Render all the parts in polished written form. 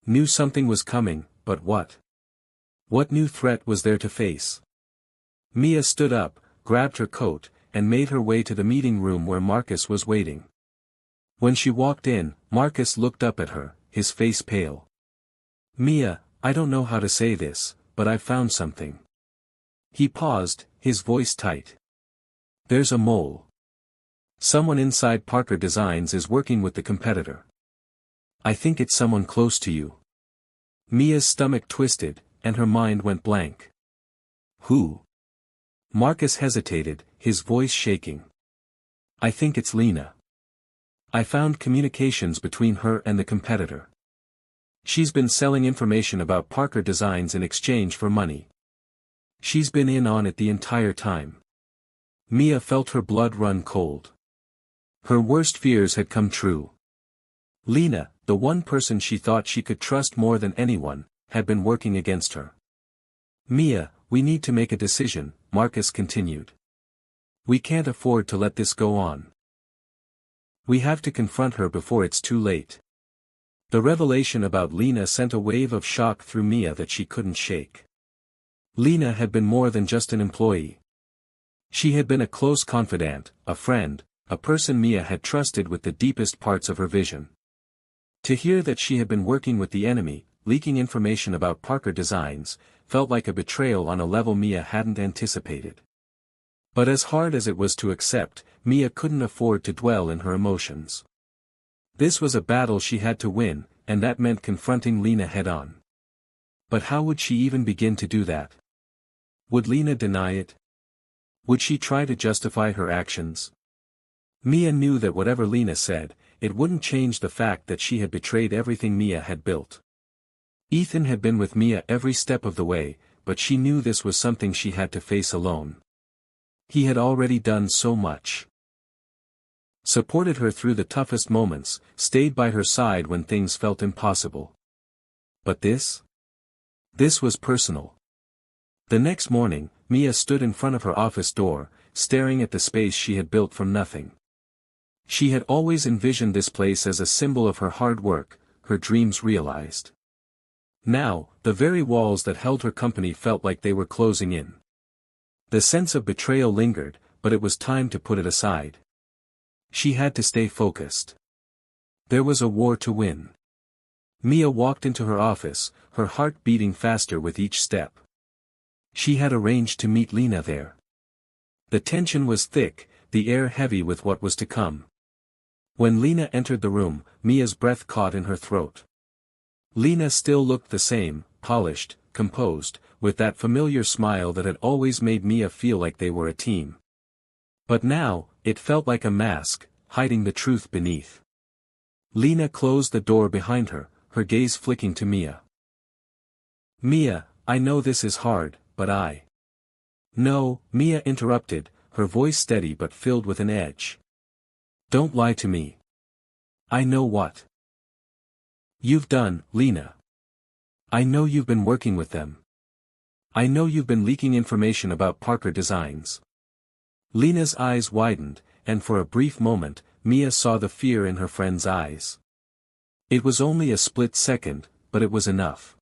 Knew something was coming, but what? What new threat was there to face? Mia stood up, grabbed her coat, and made her way to the meeting room where Marcus was waiting. When she walked in, Marcus looked up at her, his face pale. "Mia, I don't know how to say this, but I've found something." He paused, his voice tight. "There's a mole. Someone inside Parker Designs is working with the competitor. I think it's someone close to you." Mia's stomach twisted, and her mind went blank. "Who?" Marcus hesitated, his voice shaking. "I think it's Lena. I found communications between her and the competitor. She's been selling information about Parker Designs in exchange for money. She's been in on it the entire time." Mia felt her blood run cold. Her worst fears had come true. Lena, the one person she thought she could trust more than anyone, had been working against her. "Mia, we need to make a decision," Marcus continued. "We can't afford to let this go on. We have to confront her before it's too late." The revelation about Lena sent a wave of shock through Mia that she couldn't shake. Lena had been more than just an employee. She had been a close confidant, a friend, a person Mia had trusted with the deepest parts of her vision. To hear that she had been working with the enemy, leaking information about Parker Designs, felt like a betrayal on a level Mia hadn't anticipated. But as hard as it was to accept, Mia couldn't afford to dwell in her emotions. This was a battle she had to win, and that meant confronting Lena head-on. But how would she even begin to do that? Would Lena deny it? Would she try to justify her actions? Mia knew that whatever Lena said, it wouldn't change the fact that she had betrayed everything Mia had built. Ethan had been with Mia every step of the way, but she knew this was something she had to face alone. He had already done so much. Supported her through the toughest moments, stayed by her side when things felt impossible. But this? This was personal. The next morning, Mia stood in front of her office door, staring at the space she had built from nothing. She had always envisioned this place as a symbol of her hard work, her dreams realized. Now, the very walls that held her company felt like they were closing in. The sense of betrayal lingered, but it was time to put it aside. She had to stay focused. There was a war to win. Mia walked into her office, her heart beating faster with each step. She had arranged to meet Lena there. The tension was thick, the air heavy with what was to come. When Lena entered the room, Mia's breath caught in her throat. Lena still looked the same, polished, composed, with that familiar smile that had always made Mia feel like they were a team. But now, it felt like a mask, hiding the truth beneath. Lena closed the door behind her, her gaze flicking to Mia. "Mia, I know this is hard, but I..." "No," Mia interrupted, her voice steady but filled with an edge. "Don't lie to me. I know what you've done, Lena. I know you've been working with them. I know you've been leaking information about Parker Designs." Lena's eyes widened, and for a brief moment, Mia saw the fear in her friend's eyes. It was only a split second, but it was enough.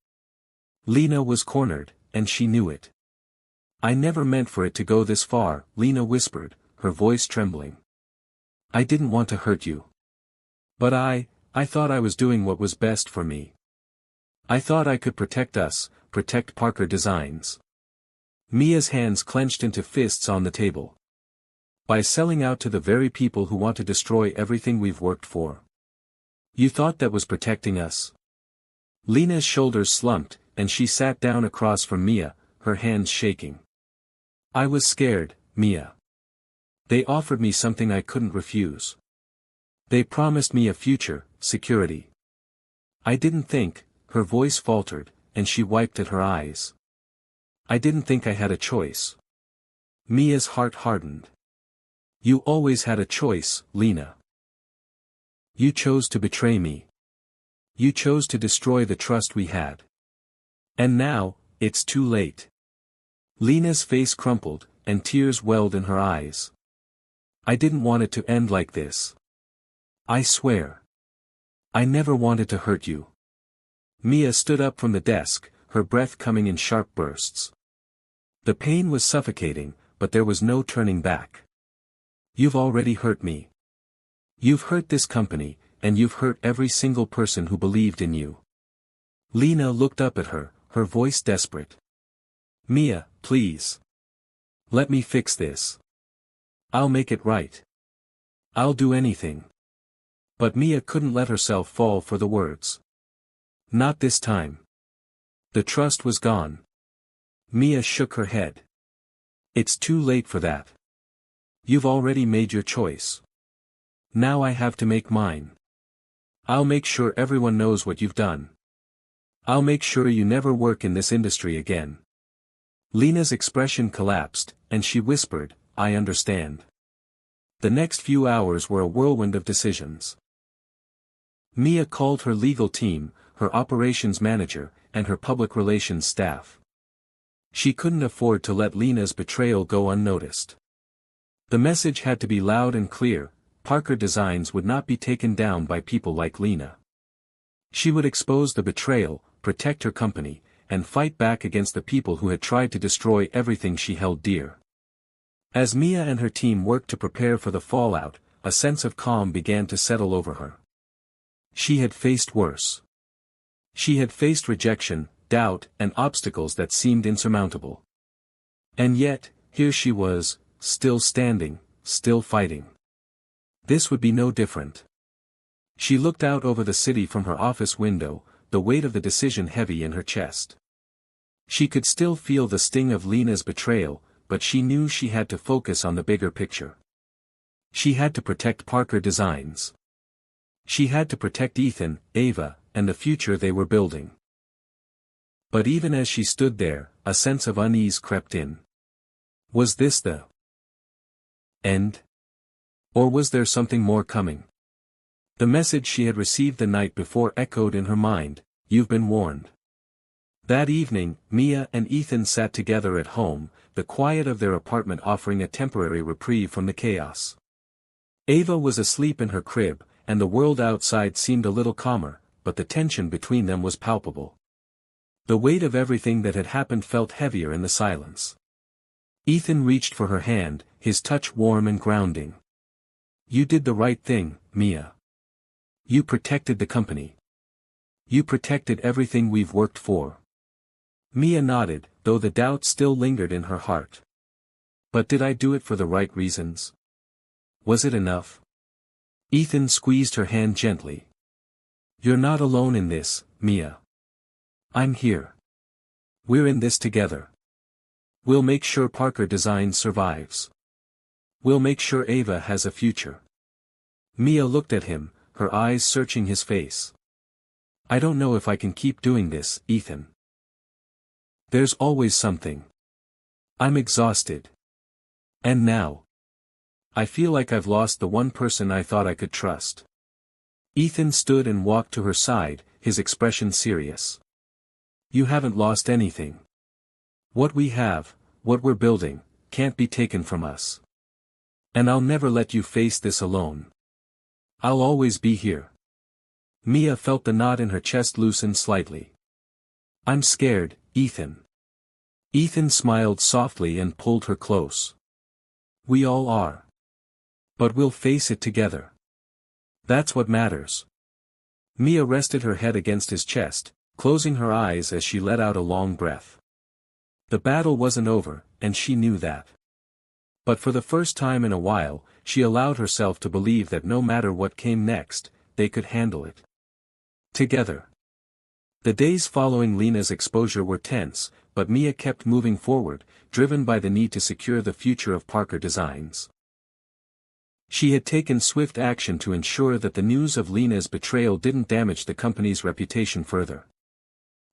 Lena was cornered, and she knew it. "I never meant for it to go this far," Lena whispered, her voice trembling. "I didn't want to hurt you. But I thought I was doing what was best for me. I thought I could protect us, protect Parker Designs." Mia's hands clenched into fists on the table. "By selling out to the very people who want to destroy everything we've worked for. You thought that was protecting us?" Lena's shoulders slumped, and she sat down across from Mia, her hands shaking. "I was scared, Mia. They offered me something I couldn't refuse. They promised me a future, security. I didn't think," her voice faltered, and she wiped at her eyes. "I didn't think I had a choice." Mia's heart hardened. "You always had a choice, Lena. You chose to betray me. You chose to destroy the trust we had. And now, it's too late." Lena's face crumpled, and tears welled in her eyes. "I didn't want it to end like this. I swear. I never wanted to hurt you. Mia stood up from the desk, her breath coming in sharp bursts. The pain was suffocating, but there was no turning back. You've already hurt me. You've hurt this company, and you've hurt every single person who believed in you. Lena looked up at her, her voice desperate. Mia, please. Let me fix this. I'll make it right. I'll do anything. But Mia couldn't let herself fall for the words. Not this time. The trust was gone. Mia shook her head. It's too late for that. You've already made your choice. Now I have to make mine. I'll make sure everyone knows what you've done. I'll make sure you never work in this industry again. Lena's expression collapsed, and she whispered, I understand. The next few hours were a whirlwind of decisions. Mia called her legal team, her operations manager, and her public relations staff. She couldn't afford to let Lena's betrayal go unnoticed. The message had to be loud and clear: Parker Designs would not be taken down by people like Lena. She would expose the betrayal, protect her company, and fight back against the people who had tried to destroy everything she held dear. As Mia and her team worked to prepare for the fallout, a sense of calm began to settle over her. She had faced worse. She had faced rejection, doubt, and obstacles that seemed insurmountable. And yet, here she was, still standing, still fighting. This would be no different. She looked out over the city from her office window, the weight of the decision heavy in her chest. She could still feel the sting of Lena's betrayal, but she knew she had to focus on the bigger picture. She had to protect Parker Designs. She had to protect Ethan, Ava, and the future they were building. But even as she stood there, a sense of unease crept in. Was this the end? Or was there something more coming? The message she had received the night before echoed in her mind: You've been warned. That evening, Mia and Ethan sat together at home, the quiet of their apartment offering a temporary reprieve from the chaos. Ava was asleep in her crib, and the world outside seemed a little calmer, but the tension between them was palpable. The weight of everything that had happened felt heavier in the silence. Ethan reached for her hand, his touch warm and grounding. You did the right thing, Mia. You protected the company. You protected everything we've worked for. Mia nodded, though the doubt still lingered in her heart. But did I do it for the right reasons? Was it enough? Ethan squeezed her hand gently. You're not alone in this, Mia. I'm here. We're in this together. We'll make sure Parker Designs survives. We'll make sure Ava has a future. Mia looked at him, her eyes searching his face. I don't know if I can keep doing this, Ethan. There's always something. I'm exhausted. And now, I feel like I've lost the one person I thought I could trust. Ethan stood and walked to her side, his expression serious. You haven't lost anything. What we have, what we're building, can't be taken from us. And I'll never let you face this alone. I'll always be here. Mia felt the knot in her chest loosen slightly. I'm scared, Ethan. Ethan smiled softly and pulled her close. We all are. But we'll face it together. That's what matters. Mia rested her head against his chest, closing her eyes as she let out a long breath. The battle wasn't over, and she knew that. But for the first time in a while, she allowed herself to believe that no matter what came next, they could handle it. Together. The days following Lena's exposure were tense, but Mia kept moving forward, driven by the need to secure the future of Parker Designs. She had taken swift action to ensure that the news of Lena's betrayal didn't damage the company's reputation further.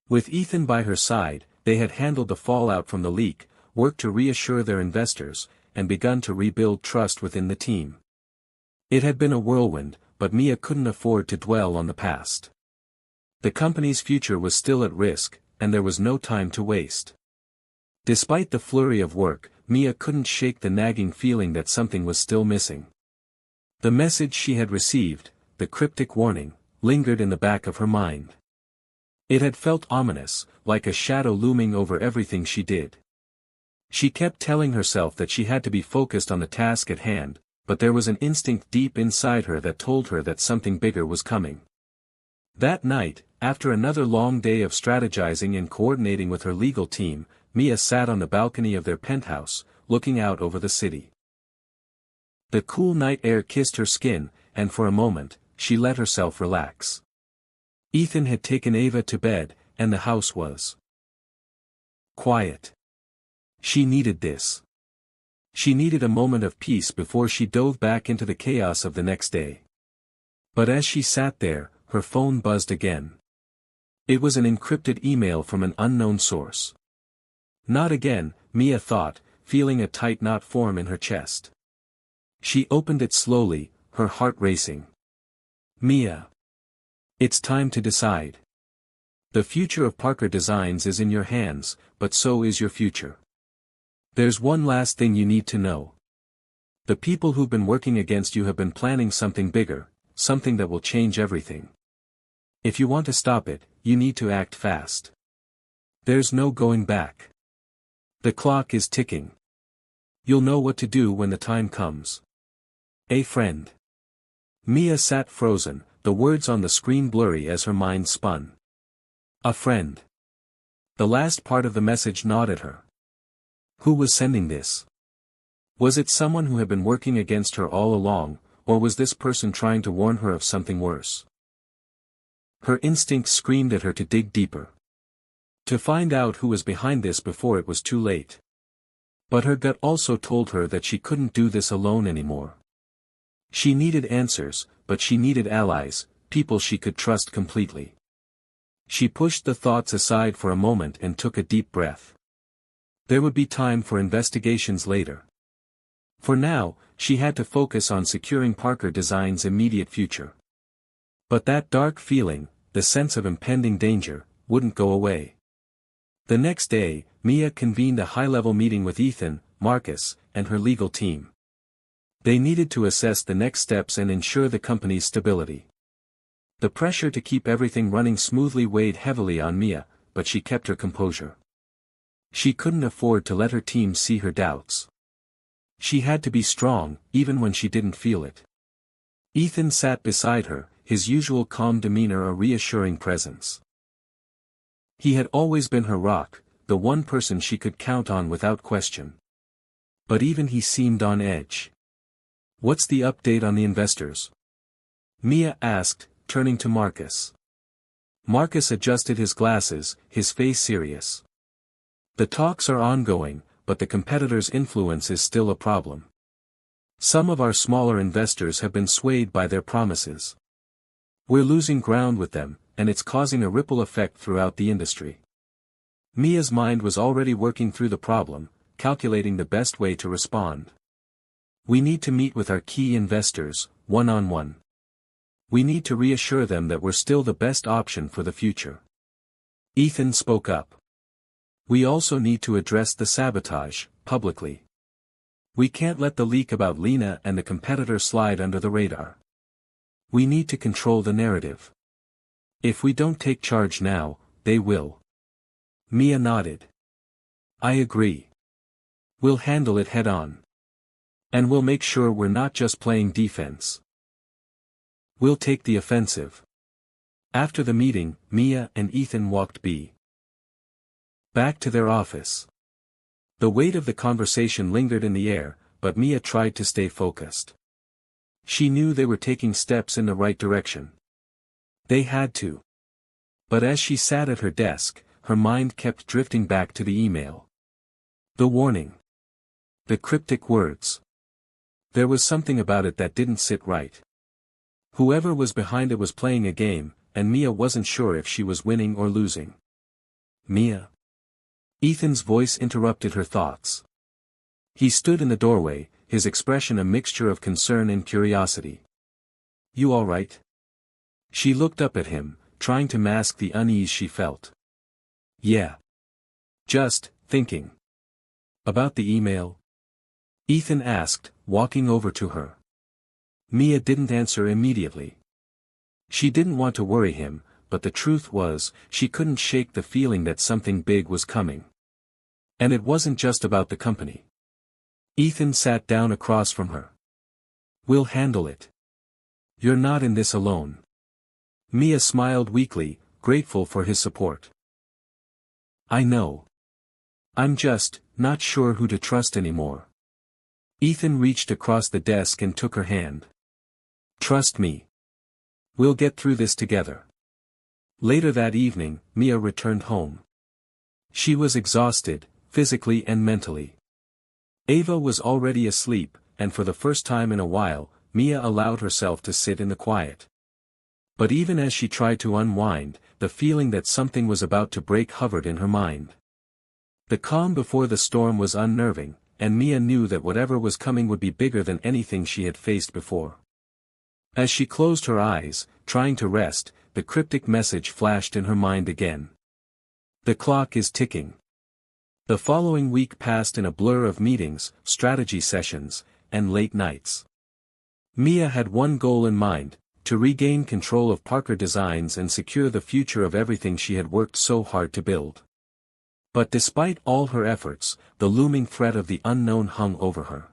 With Ethan by her side, they had handled the fallout from the leak, worked to reassure their investors, and begun to rebuild trust within the team. It had been a whirlwind, but Mia couldn't afford to dwell on the past. The company's future was still at risk, and there was no time to waste. Despite the flurry of work, Mia couldn't shake the nagging feeling that something was still missing. The message she had received, the cryptic warning, lingered in the back of her mind. It had felt ominous, like a shadow looming over everything she did. She kept telling herself that she had to be focused on the task at hand, but there was an instinct deep inside her that told her that something bigger was coming. That night, after another long day of strategizing and coordinating with her legal team, Mia sat on the balcony of their penthouse, looking out over the city. The cool night air kissed her skin, and for a moment, she let herself relax. Ethan had taken Ava to bed, and the house was quiet. She needed this. She needed a moment of peace before she dove back into the chaos of the next day. But as she sat there, her phone buzzed again. It was an encrypted email from an unknown source. Not again, Mia thought, feeling a tight knot form in her chest. She opened it slowly, her heart racing. Mia. It's time to decide. The future of Parker Designs is in your hands, but so is your future. There's one last thing you need to know. The people who've been working against you have been planning something bigger, something that will change everything. If you want to stop it, you need to act fast. There's no going back. The clock is ticking. You'll know what to do when the time comes. A friend. Mia sat frozen, the words on the screen blurry as her mind spun. A friend. The last part of the message gnawed at her. Who was sending this? Was it someone who had been working against her all along, or was this person trying to warn her of something worse? Her instinct screamed at her to dig deeper. To find out who was behind this before it was too late. But her gut also told her that she couldn't do this alone anymore. She needed answers, but she needed allies, people she could trust completely. She pushed the thoughts aside for a moment and took a deep breath. There would be time for investigations later. For now, she had to focus on securing Parker Designs' immediate future. But that dark feeling, the sense of impending danger, wouldn't go away. The next day, Mia convened a high-level meeting with Ethan, Marcus, and her legal team. They needed to assess the next steps and ensure the company's stability. The pressure to keep everything running smoothly weighed heavily on Mia, but she kept her composure. She couldn't afford to let her team see her doubts. She had to be strong, even when she didn't feel it. Ethan sat beside her, his usual calm demeanor a reassuring presence. He had always been her rock, the one person she could count on without question. But even he seemed on edge. What's the update on the investors? Mia asked, turning to Marcus. Marcus adjusted his glasses, his face serious. The talks are ongoing, but the competitor's influence is still a problem. Some of our smaller investors have been swayed by their promises. We're losing ground with them, and it's causing a ripple effect throughout the industry. Mia's mind was already working through the problem, calculating the best way to respond. We need to meet with our key investors, one-on-one. We need to reassure them that we're still the best option for the future. Ethan spoke up. We also need to address the sabotage, publicly. We can't let the leak about Lena and the competitor slide under the radar. We need to control the narrative. If we don't take charge now, they will. Mia nodded. I agree. We'll handle it head-on. And we'll make sure we're not just playing defense. We'll take the offensive. After the meeting, Mia and Ethan walked back to their office. The weight of the conversation lingered in the air, but Mia tried to stay focused. She knew they were taking steps in the right direction. They had to. But as she sat at her desk, her mind kept drifting back to the email. The warning. The cryptic words. There was something about it that didn't sit right. Whoever was behind it was playing a game, and Mia wasn't sure if she was winning or losing. Mia. Ethan's voice interrupted her thoughts. He stood in the doorway, his expression a mixture of concern and curiosity. You all right? She looked up at him, trying to mask the unease she felt. Yeah. Just thinking. About the email? Ethan asked, walking over to her. Mia didn't answer immediately. She didn't want to worry him, but the truth was, she couldn't shake the feeling that something big was coming. And it wasn't just about the company. Ethan sat down across from her. "We'll handle it. You're not in this alone." Mia smiled weakly, grateful for his support. "I know. I'm just not sure who to trust anymore." Ethan reached across the desk and took her hand. "Trust me. We'll get through this together." Later that evening, Mia returned home. She was exhausted, physically and mentally. Ava was already asleep, and for the first time in a while, Mia allowed herself to sit in the quiet. But even as she tried to unwind, the feeling that something was about to break hovered in her mind. The calm before the storm was unnerving, and Mia knew that whatever was coming would be bigger than anything she had faced before. As she closed her eyes, trying to rest, the cryptic message flashed in her mind again. "The clock is ticking." The following week passed in a blur of meetings, strategy sessions, and late nights. Mia had one goal in mind: to regain control of Parker Designs and secure the future of everything she had worked so hard to build. But despite all her efforts, the looming threat of the unknown hung over her.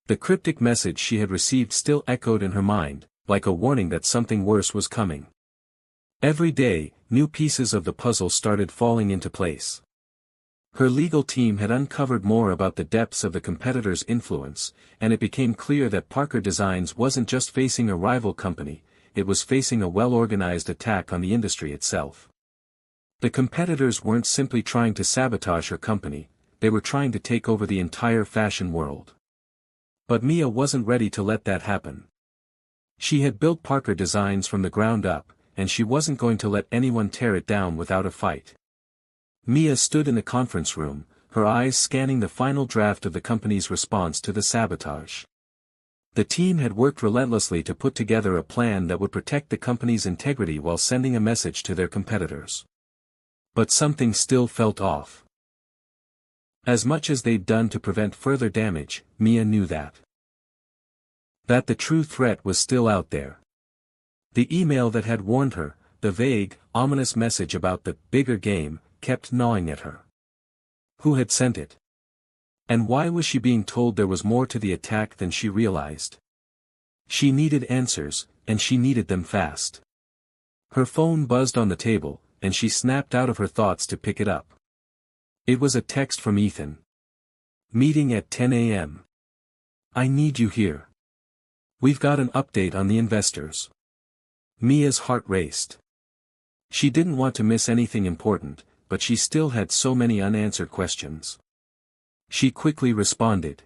The cryptic message she had received still echoed in her mind, like a warning that something worse was coming. Every day, new pieces of the puzzle started falling into place. Her legal team had uncovered more about the depths of the competitor's influence, and it became clear that Parker Designs wasn't just facing a rival company, it was facing a well-organized attack on the industry itself. The competitors weren't simply trying to sabotage her company, they were trying to take over the entire fashion world. But Mia wasn't ready to let that happen. She had built Parker Designs from the ground up, and she wasn't going to let anyone tear it down without a fight. Mia stood in the conference room, her eyes scanning the final draft of the company's response to the sabotage. The team had worked relentlessly to put together a plan that would protect the company's integrity while sending a message to their competitors. But something still felt off. As much as they'd done to prevent further damage, Mia knew that the true threat was still out there. The email that had warned her, the vague, ominous message about the bigger game, kept gnawing at her. Who had sent it? And why was she being told there was more to the attack than she realized? She needed answers, and she needed them fast. Her phone buzzed on the table, and she snapped out of her thoughts to pick it up. It was a text from Ethan. "Meeting at 10 a.m. I need you here. We've got an update on the investors." Mia's heart raced. She didn't want to miss anything important, but she still had so many unanswered questions. She quickly responded.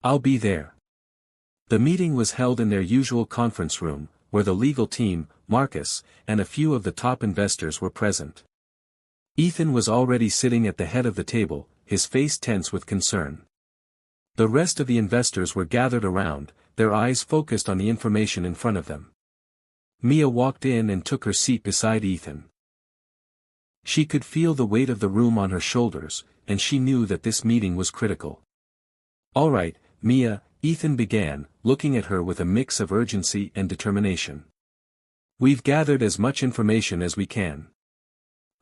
"I'll be there." The meeting was held in their usual conference room, where the legal team, Marcus, and a few of the top investors were present. Ethan was already sitting at the head of the table, his face tense with concern. The rest of the investors were gathered around, their eyes focused on the information in front of them. Mia walked in and took her seat beside Ethan. She could feel the weight of the room on her shoulders, and she knew that this meeting was critical. "All right, Mia," Ethan began, looking at her with a mix of urgency and determination. "We've gathered as much information as we can.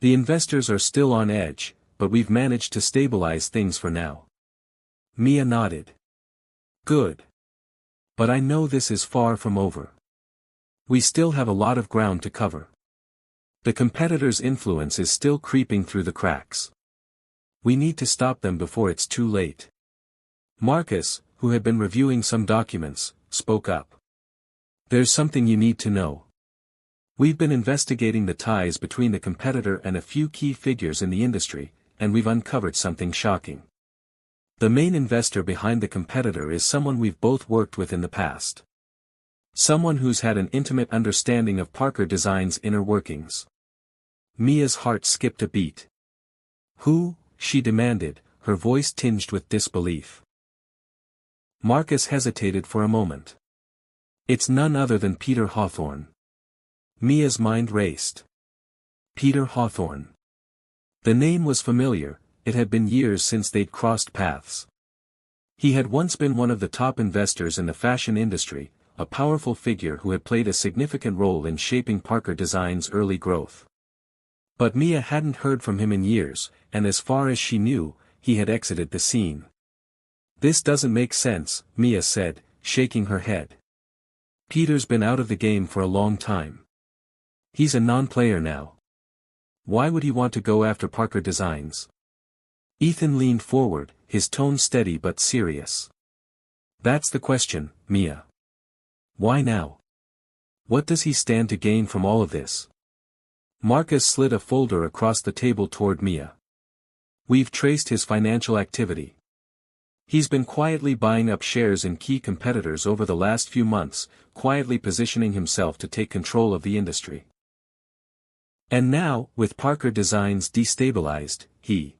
The investors are still on edge, but we've managed to stabilize things for now." Mia nodded. "Good. But I know this is far from over. We still have a lot of ground to cover. The competitors' influence is still creeping through the cracks. We need to stop them before it's too late." Marcus, who had been reviewing some documents, spoke up. "There's something you need to know. We've been investigating the ties between the competitor and a few key figures in the industry, and we've uncovered something shocking. The main investor behind the competitor is someone we've both worked with in the past. Someone who's had an intimate understanding of Parker Designs' inner workings." Mia's heart skipped a beat. "Who?" she demanded, her voice tinged with disbelief. Marcus hesitated for a moment. "It's none other than Peter Hawthorne." Mia's mind raced. Peter Hawthorne. The name was familiar, it had been years since they'd crossed paths. He had once been one of the top investors in the fashion industry, a powerful figure who had played a significant role in shaping Parker Design's early growth. But Mia hadn't heard from him in years, and as far as she knew, he had exited the scene. "This doesn't make sense," Mia said, shaking her head. "Peter's been out of the game for a long time. He's a non-player now. Why would he want to go after Parker Designs?" Ethan leaned forward, his tone steady but serious. "That's the question, Mia. Why now? What does he stand to gain from all of this?" Marcus slid a folder across the table toward Mia. "We've traced his financial activity. He's been quietly buying up shares in key competitors over the last few months, quietly positioning himself to take control of the industry. And now, with Parker Designs destabilized, he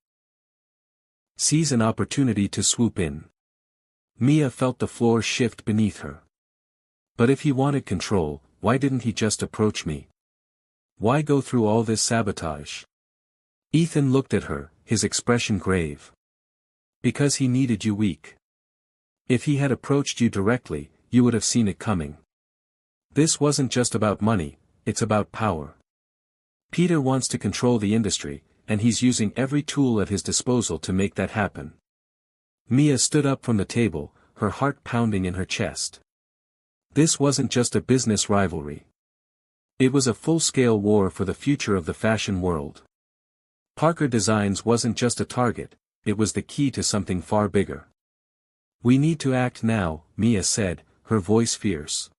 sees an opportunity to swoop in." Mia felt the floor shift beneath her. "But if he wanted control, why didn't he just approach me? Why go through all this sabotage?" Ethan looked at her, his expression grave. "Because he needed you weak. If he had approached you directly, you would have seen it coming. This wasn't just about money, it's about power. Peter wants to control the industry, and he's using every tool at his disposal to make that happen." Mia stood up from the table, her heart pounding in her chest. This wasn't just a business rivalry. It was a full-scale war for the future of the fashion world. Parker Designs wasn't just a target, it was the key to something far bigger. "We need to act now," Mia said, her voice fierce.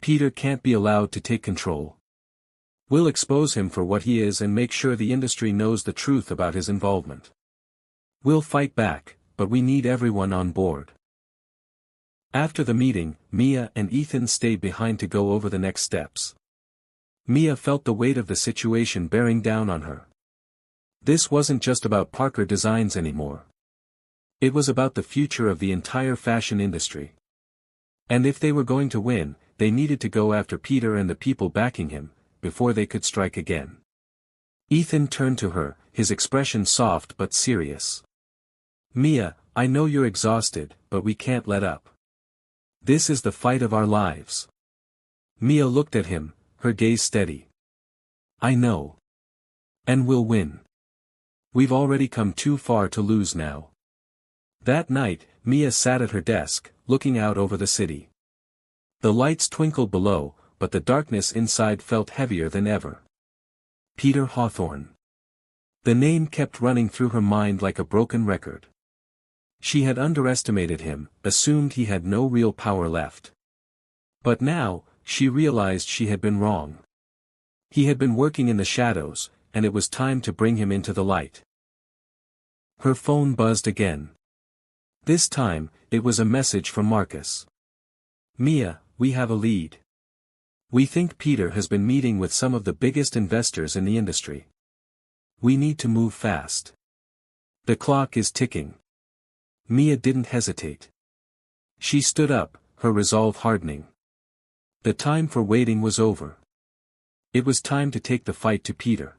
"Peter can't be allowed to take control. We'll expose him for what he is and make sure the industry knows the truth about his involvement. We'll fight back, but we need everyone on board." After the meeting, Mia and Ethan stayed behind to go over the next steps. Mia felt the weight of the situation bearing down on her. This wasn't just about Parker Designs anymore. It was about the future of the entire fashion industry. And if they were going to win, they needed to go after Peter and the people backing him, before they could strike again. Ethan turned to her, his expression soft but serious. "Mia, I know you're exhausted, but we can't let up. This is the fight of our lives." Mia looked at him, her gaze steady. "I know. And we'll win. We've already come too far to lose now." That night, Mia sat at her desk, looking out over the city. The lights twinkled below, but the darkness inside felt heavier than ever. Peter Hawthorne. The name kept running through her mind like a broken record. She had underestimated him, assumed he had no real power left. But now, she realized she had been wrong. He had been working in the shadows, and it was time to bring him into the light. Her phone buzzed again. This time, it was a message from Marcus. "Mia, we have a lead. We think Peter has been meeting with some of the biggest investors in the industry. We need to move fast. The clock is ticking." Mia didn't hesitate. She stood up, her resolve hardening. The time for waiting was over. It was time to take the fight to Peter.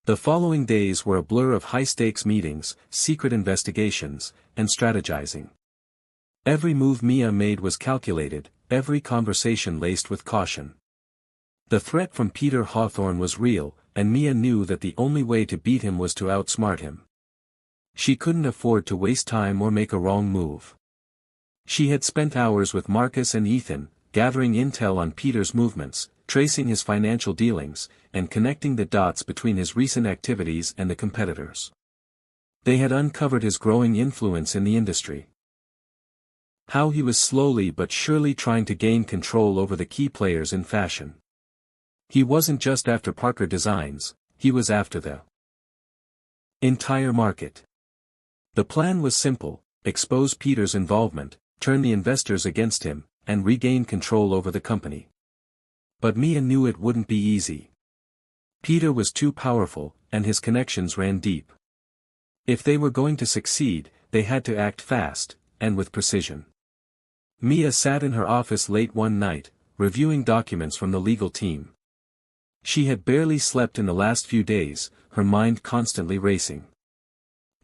The following days were a blur of high-stakes meetings, secret investigations, and strategizing. Every move Mia made was calculated, every conversation laced with caution. The threat from Peter Hawthorne was real, and Mia knew that the only way to beat him was to outsmart him. She couldn't afford to waste time or make a wrong move. She had spent hours with Marcus and Ethan, gathering intel on Peter's movements, tracing his financial dealings, and connecting the dots between his recent activities and the competitors. They had uncovered his growing influence in the industry. How he was slowly but surely trying to gain control over the key players in fashion. He wasn't just after Parker Designs, he was after the entire market. The plan was simple: expose Peter's involvement, turn the investors against him, and regain control over the company. But Mia knew it wouldn't be easy. Peter was too powerful, and his connections ran deep. If they were going to succeed, they had to act fast, and with precision. Mia sat in her office late one night, reviewing documents from the legal team. She had barely slept in the last few days, her mind constantly racing.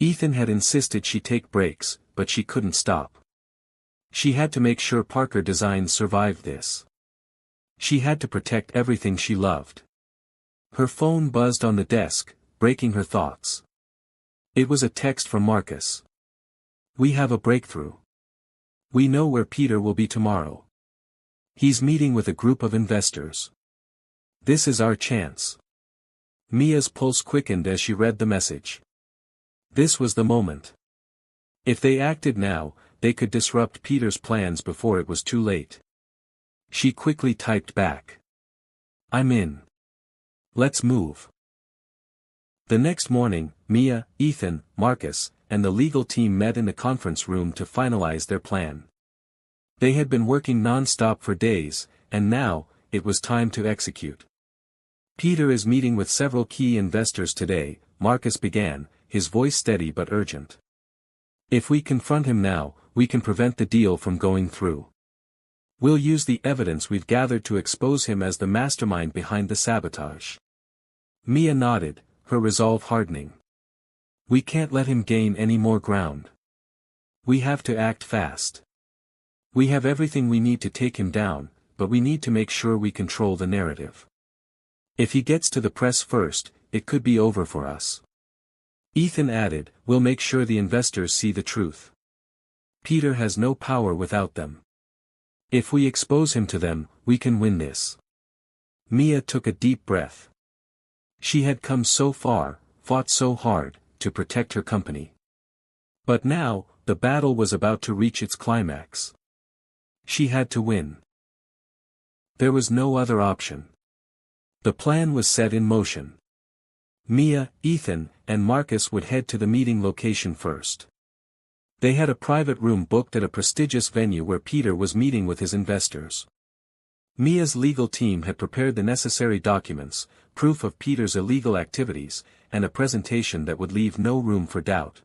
Ethan had insisted she take breaks, but she couldn't stop. She had to make sure Parker Designs survived this. She had to protect everything she loved. Her phone buzzed on the desk, breaking her thoughts. It was a text from Marcus. "We have a breakthrough. We know where Peter will be tomorrow. He's meeting with a group of investors. This is our chance." Mia's pulse quickened as she read the message. This was the moment. If they acted now, they could disrupt Peter's plans before it was too late. She quickly typed back. "I'm in. Let's move." The next morning, Mia, Ethan, Marcus, and the legal team met in the conference room to finalize their plan. They had been working non-stop for days, and now, it was time to execute. "Peter is meeting with several key investors today," Marcus began, his voice steady but urgent. "If we confront him now, we can prevent the deal from going through. We'll use the evidence we've gathered to expose him as the mastermind behind the sabotage." Mia nodded, her resolve hardening. "We can't let him gain any more ground. We have to act fast. We have everything we need to take him down, but we need to make sure we control the narrative. If he gets to the press first, it could be over for us." Ethan added, "We'll make sure the investors see the truth. Peter has no power without them. If we expose him to them, we can win this." Mia took a deep breath. She had come so far, fought so hard, to protect her company. But now, the battle was about to reach its climax. She had to win. There was no other option. The plan was set in motion. Mia, Ethan, and Marcus would head to the meeting location first. They had a private room booked at a prestigious venue where Peter was meeting with his investors. Mia's legal team had prepared the necessary documents, proof of Peter's illegal activities, and a presentation that would leave no room for doubt.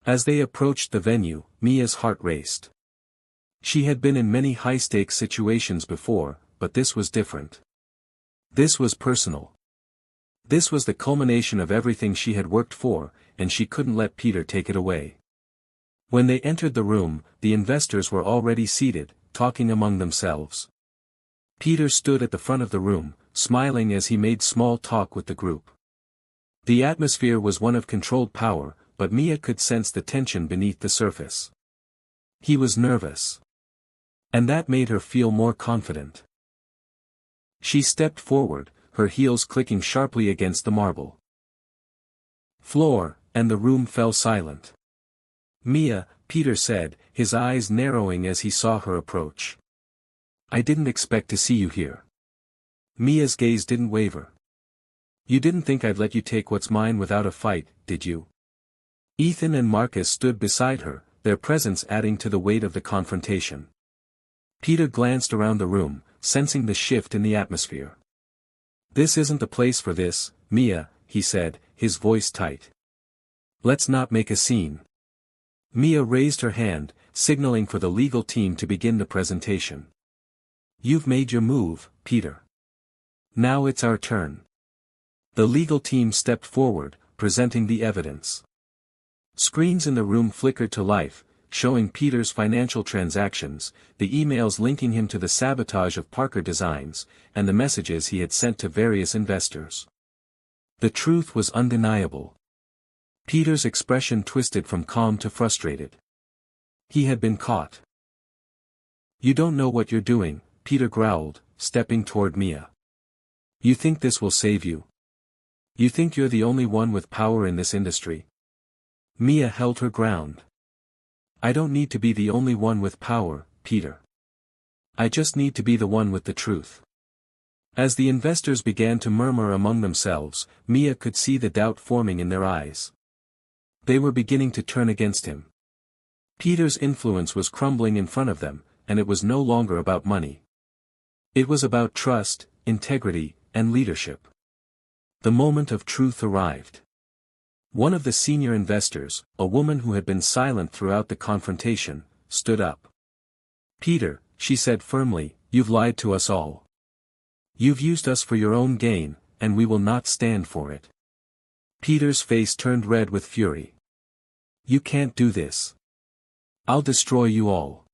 As they approached the venue, Mia's heart raced. She had been in many high-stakes situations before, but this was different. This was personal. This was the culmination of everything she had worked for, and she couldn't let Peter take it away. When they entered the room, the investors were already seated, talking among themselves. Peter stood at the front of the room, smiling as he made small talk with the group. The atmosphere was one of controlled power, but Mia could sense the tension beneath the surface. He was nervous. And that made her feel more confident. She stepped forward, her heels clicking sharply against the marble floor, and the room fell silent. "Mia," Peter said, his eyes narrowing as he saw her approach. "I didn't expect to see you here." Mia's gaze didn't waver. "You didn't think I'd let you take what's mine without a fight, did you?" Ethan and Marcus stood beside her, their presence adding to the weight of the confrontation. Peter glanced around the room, sensing the shift in the atmosphere. "This isn't the place for this, Mia," he said, his voice tight. "Let's not make a scene." Mia raised her hand, signaling for the legal team to begin the presentation. "You've made your move, Peter. Now it's our turn." The legal team stepped forward, presenting the evidence. Screens in the room flickered to life, showing Peter's financial transactions, the emails linking him to the sabotage of Parker Designs, and the messages he had sent to various investors. The truth was undeniable. Peter's expression twisted from calm to frustrated. He had been caught. "You don't know what you're doing," Peter growled, stepping toward Mia. "You think this will save you? You think you're the only one with power in this industry?" Mia held her ground. "I don't need to be the only one with power, Peter. I just need to be the one with the truth." As the investors began to murmur among themselves, Mia could see the doubt forming in their eyes. They were beginning to turn against him. Peter's influence was crumbling in front of them, and it was no longer about money. It was about trust, integrity, and leadership. The moment of truth arrived. One of the senior investors, a woman who had been silent throughout the confrontation, stood up. "Peter," she said firmly, "you've lied to us all. You've used us for your own gain, and we will not stand for it." Peter's face turned red with fury. "You can't do this. I'll destroy you all."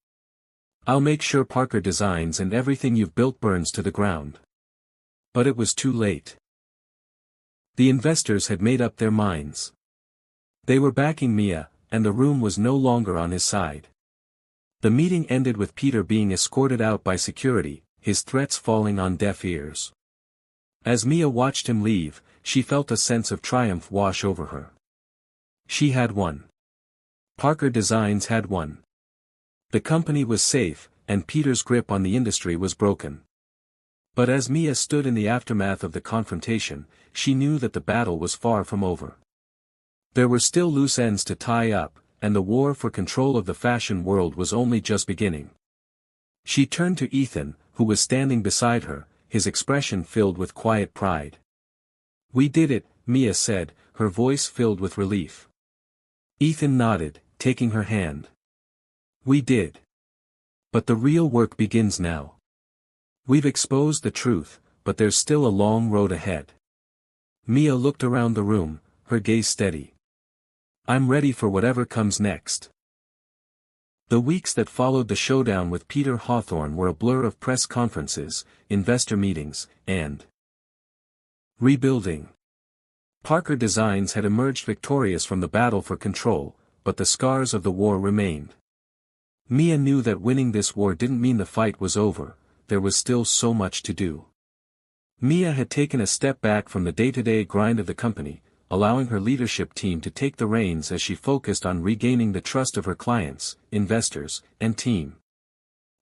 I'll make sure Parker Designs and everything you've built burns to the ground. But it was too late. The investors had made up their minds. They were backing Mia, and the room was no longer on his side. The meeting ended with Peter being escorted out by security, his threats falling on deaf ears. As Mia watched him leave, she felt a sense of triumph wash over her. She had won. Parker Designs had won. The company was safe, and Peter's grip on the industry was broken. But as Mia stood in the aftermath of the confrontation, she knew that the battle was far from over. There were still loose ends to tie up, and the war for control of the fashion world was only just beginning. She turned to Ethan, who was standing beside her, his expression filled with quiet pride. "We did it," Mia said, her voice filled with relief. Ethan nodded, taking her hand. "We did. But the real work begins now. We've exposed the truth, but there's still a long road ahead." Mia looked around the room, her gaze steady. "I'm ready for whatever comes next." The weeks that followed the showdown with Peter Hawthorne were a blur of press conferences, investor meetings, and rebuilding. Parker Designs had emerged victorious from the battle for control, but the scars of the war remained. Mia knew that winning this war didn't mean the fight was over, there was still so much to do. Mia had taken a step back from the day-to-day grind of the company, allowing her leadership team to take the reins as she focused on regaining the trust of her clients, investors, and team.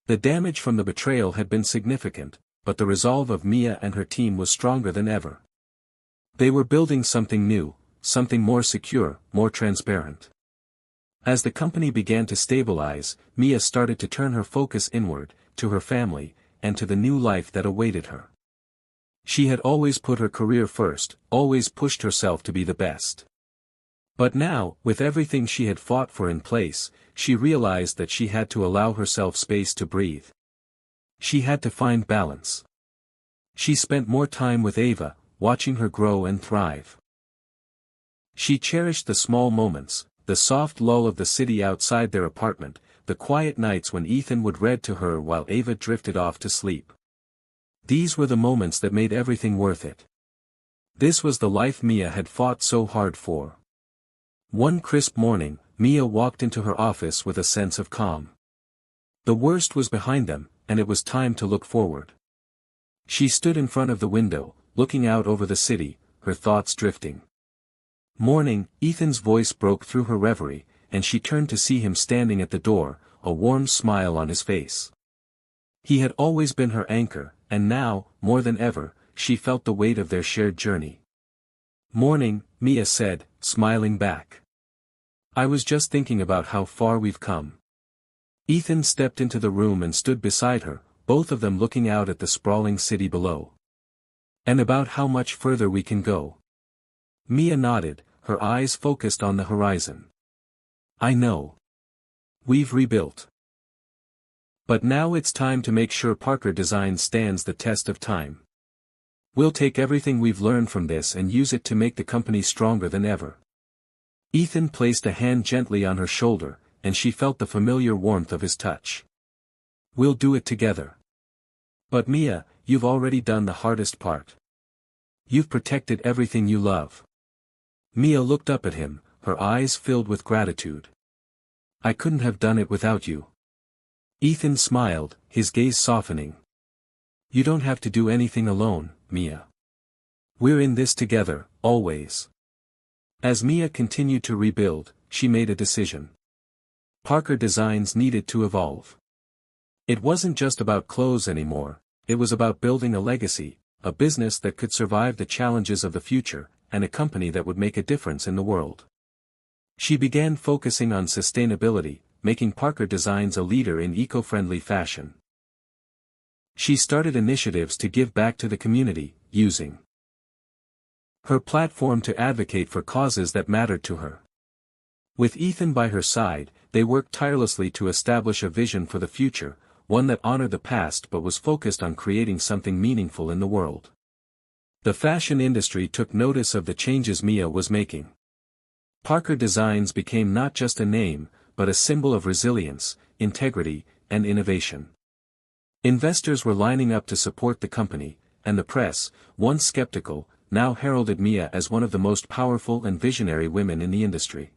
The damage from the betrayal had been significant, but the resolve of Mia and her team was stronger than ever. They were building something new, something more secure, more transparent. As the company began to stabilize, Mia started to turn her focus inward, to her family, and to the new life that awaited her. She had always put her career first, always pushed herself to be the best. But now, with everything she had fought for in place, she realized that she had to allow herself space to breathe. She had to find balance. She spent more time with Ava, watching her grow and thrive. She cherished the small moments, the soft lull of the city outside their apartment, the quiet nights when Ethan would read to her while Ava drifted off to sleep. These were the moments that made everything worth it. This was the life Mia had fought so hard for. One crisp morning, Mia walked into her office with a sense of calm. The worst was behind them, and it was time to look forward. She stood in front of the window, looking out over the city, her thoughts drifting. Morning, Ethan's voice broke through her reverie, and she turned to see him standing at the door, a warm smile on his face. He had always been her anchor, and now, more than ever, she felt the weight of their shared journey. "Morning," Mia said, smiling back. "I was just thinking about how far we've come." Ethan stepped into the room and stood beside her, both of them looking out at the sprawling city below. "And about how much further we can go." Mia nodded, her eyes focused on the horizon. "I know. We've rebuilt. But now it's time to make sure Parker Designs stands the test of time. We'll take everything we've learned from this and use it to make the company stronger than ever." Ethan placed a hand gently on her shoulder, and she felt the familiar warmth of his touch. "We'll do it together. But Mia, you've already done the hardest part. You've protected everything you love." Mia looked up at him, her eyes filled with gratitude. "I couldn't have done it without you." Ethan smiled, his gaze softening. "You don't have to do anything alone, Mia. We're in this together, always." As Mia continued to rebuild, she made a decision. Parker Designs needed to evolve. It wasn't just about clothes anymore, it was about building a legacy, a business that could survive the challenges of the future, and a company that would make a difference in the world. She began focusing on sustainability, making Parker Designs a leader in eco-friendly fashion. She started initiatives to give back to the community, using her platform to advocate for causes that mattered to her. With Ethan by her side, they worked tirelessly to establish a vision for the future, one that honored the past but was focused on creating something meaningful in the world. The fashion industry took notice of the changes Mia was making. Parker Designs became not just a name, but a symbol of resilience, integrity, and innovation. Investors were lining up to support the company, and the press, once skeptical, now heralded Mia as one of the most powerful and visionary women in the industry.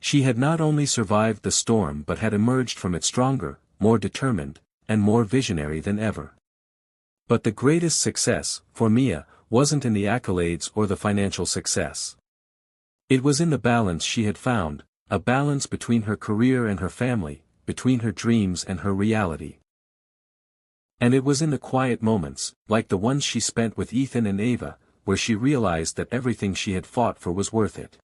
She had not only survived the storm but had emerged from it stronger, more determined, and more visionary than ever. But the greatest success, for Mia, wasn't in the accolades or the financial success. It was in the balance she had found, a balance between her career and her family, between her dreams and her reality. And it was in the quiet moments, like the ones she spent with Ethan and Ava, where she realized that everything she had fought for was worth it.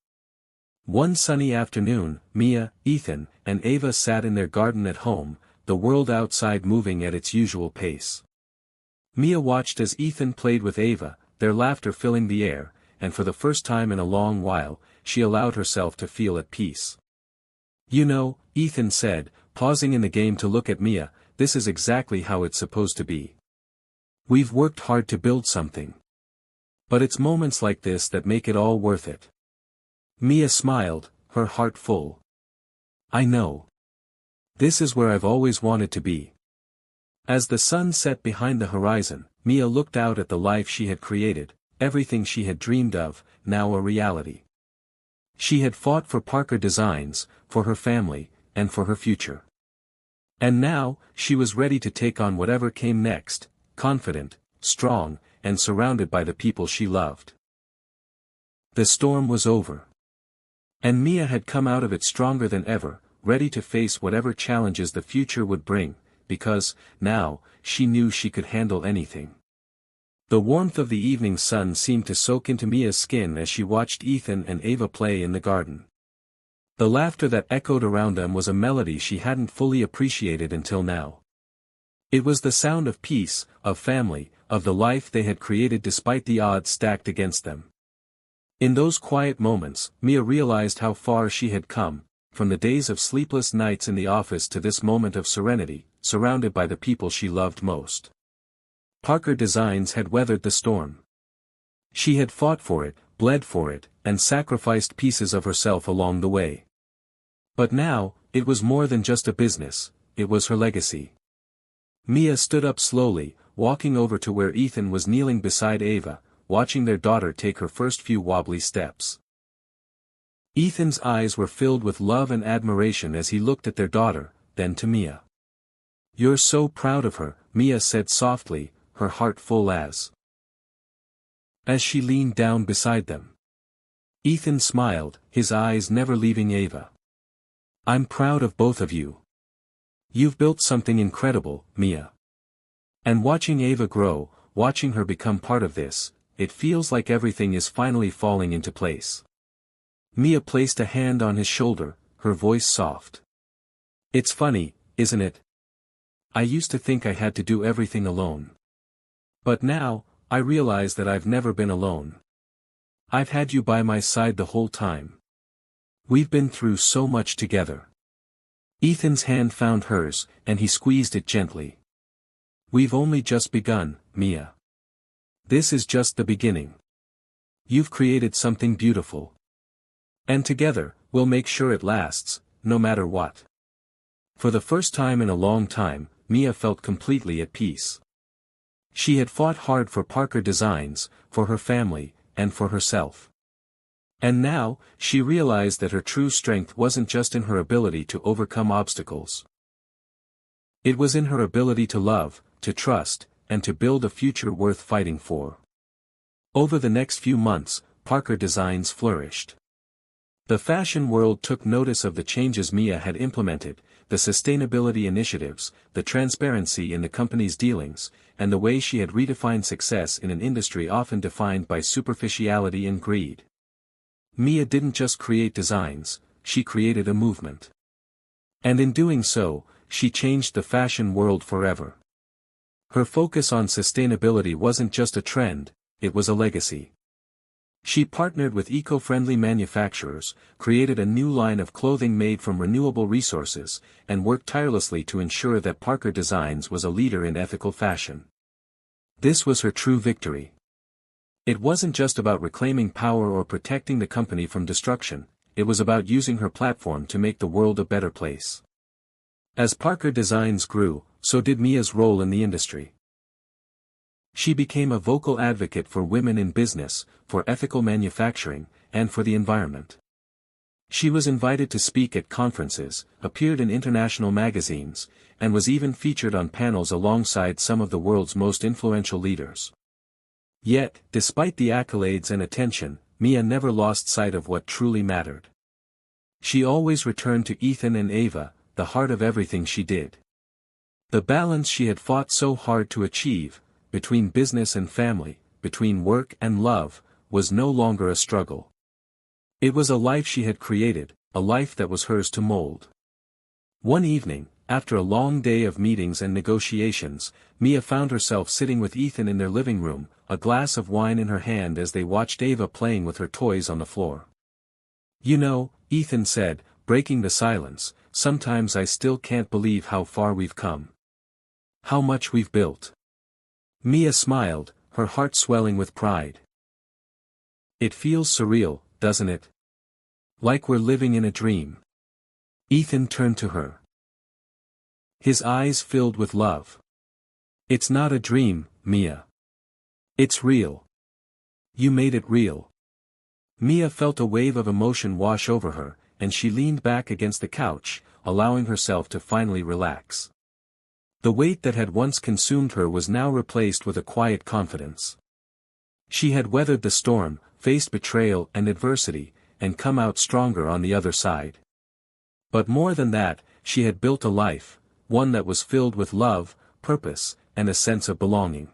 One sunny afternoon, Mia, Ethan, and Ava sat in their garden at home, the world outside moving at its usual pace. Mia watched as Ethan played with Ava, their laughter filling the air, and for the first time in a long while, she allowed herself to feel at peace. "You know," Ethan said, pausing in the game to look at Mia, "this is exactly how it's supposed to be. We've worked hard to build something. But it's moments like this that make it all worth it." Mia smiled, her heart full. "I know. This is where I've always wanted to be." As the sun set behind the horizon, Mia looked out at the life she had created, everything she had dreamed of, now a reality. She had fought for Parker Designs, for her family, and for her future. And now, she was ready to take on whatever came next, confident, strong, and surrounded by the people she loved. The storm was over. And Mia had come out of it stronger than ever, ready to face whatever challenges the future would bring, because, now, she knew she could handle anything. The warmth of the evening sun seemed to soak into Mia's skin as she watched Ethan and Ava play in the garden. The laughter that echoed around them was a melody she hadn't fully appreciated until now. It was the sound of peace, of family, of the life they had created despite the odds stacked against them. In those quiet moments, Mia realized how far she had come, from the days of sleepless nights in the office to this moment of serenity, surrounded by the people she loved most. Parker Designs had weathered the storm. She had fought for it, bled for it, and sacrificed pieces of herself along the way. But now, it was more than just a business, it was her legacy. Mia stood up slowly, walking over to where Ethan was kneeling beside Ava, watching their daughter take her first few wobbly steps. Ethan's eyes were filled with love and admiration as he looked at their daughter, then to Mia. "You're so proud of her," Mia said softly, her heart full as she leaned down beside them. Ethan smiled, his eyes never leaving Ava. "I'm proud of both of you. You've built something incredible, Mia. And watching Ava grow, watching her become part of this, it feels like everything is finally falling into place." Mia placed a hand on his shoulder, her voice soft. "It's funny, isn't it? I used to think I had to do everything alone. But now, I realize that I've never been alone. I've had you by my side the whole time. We've been through so much together." Ethan's hand found hers, and he squeezed it gently. "We've only just begun, Mia. This is just the beginning. You've created something beautiful. And together, we'll make sure it lasts, no matter what." For the first time in a long time, Mia felt completely at peace. She had fought hard for Parker Designs, for her family, and for herself. And now, she realized that her true strength wasn't just in her ability to overcome obstacles. It was in her ability to love, to trust, and to build a future worth fighting for. Over the next few months, Parker Designs flourished. The fashion world took notice of the changes Mia had implemented, the sustainability initiatives, the transparency in the company's dealings, and the way she had redefined success in an industry often defined by superficiality and greed. Mia didn't just create designs, she created a movement. And in doing so, she changed the fashion world forever. Her focus on sustainability wasn't just a trend, it was a legacy. She partnered with eco-friendly manufacturers, created a new line of clothing made from renewable resources, and worked tirelessly to ensure that Parker Designs was a leader in ethical fashion. This was her true victory. It wasn't just about reclaiming power or protecting the company from destruction, it was about using her platform to make the world a better place. As Parker Designs grew, so did Mia's role in the industry. She became a vocal advocate for women in business, for ethical manufacturing, and for the environment. She was invited to speak at conferences, appeared in international magazines, and was even featured on panels alongside some of the world's most influential leaders. Yet, despite the accolades and attention, Mia never lost sight of what truly mattered. She always returned to Ethan and Ava, the heart of everything she did. The balance she had fought so hard to achieve, between business and family, between work and love, was no longer a struggle. It was a life she had created, a life that was hers to mold. One evening, after a long day of meetings and negotiations, Mia found herself sitting with Ethan in their living room, a glass of wine in her hand as they watched Ava playing with her toys on the floor. "You know," Ethan said, breaking the silence, "sometimes I still can't believe how far we've come. How much we've built." Mia smiled, her heart swelling with pride. "It feels surreal, doesn't it? Like we're living in a dream." Ethan turned to her. His eyes filled with love. "It's not a dream, Mia. It's real. You made it real." Mia felt a wave of emotion wash over her, and she leaned back against the couch, allowing herself to finally relax. The weight that had once consumed her was now replaced with a quiet confidence. She had weathered the storm, faced betrayal and adversity, and come out stronger on the other side. But more than that, she had built a life, one that was filled with love, purpose, and a sense of belonging.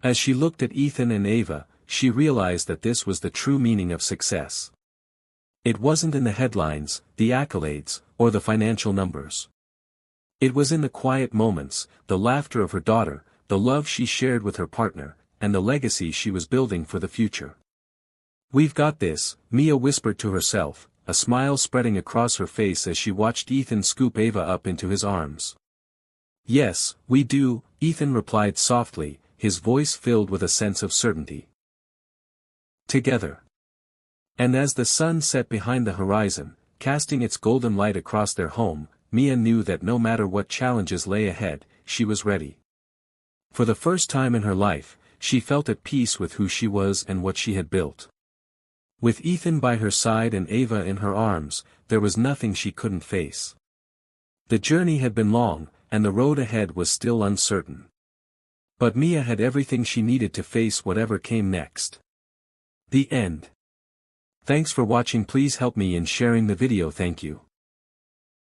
As she looked at Ethan and Ava, she realized that this was the true meaning of success. It wasn't in the headlines, the accolades, or the financial numbers. It was in the quiet moments, the laughter of her daughter, the love she shared with her partner, and the legacy she was building for the future. "We've got this," Mia whispered to herself, a smile spreading across her face as she watched Ethan scoop Ava up into his arms. "Yes, we do," Ethan replied softly, his voice filled with a sense of certainty. "Together." And as the sun set behind the horizon, casting its golden light across their home, Mia knew that no matter what challenges lay ahead, she was ready. For the first time in her life, she felt at peace with who she was and what she had built. With Ethan by her side and Ava in her arms, there was nothing she couldn't face. The journey had been long, and the road ahead was still uncertain. But Mia had everything she needed to face whatever came next. The end. Thanks for watching. Please help me in sharing the video. Thank you.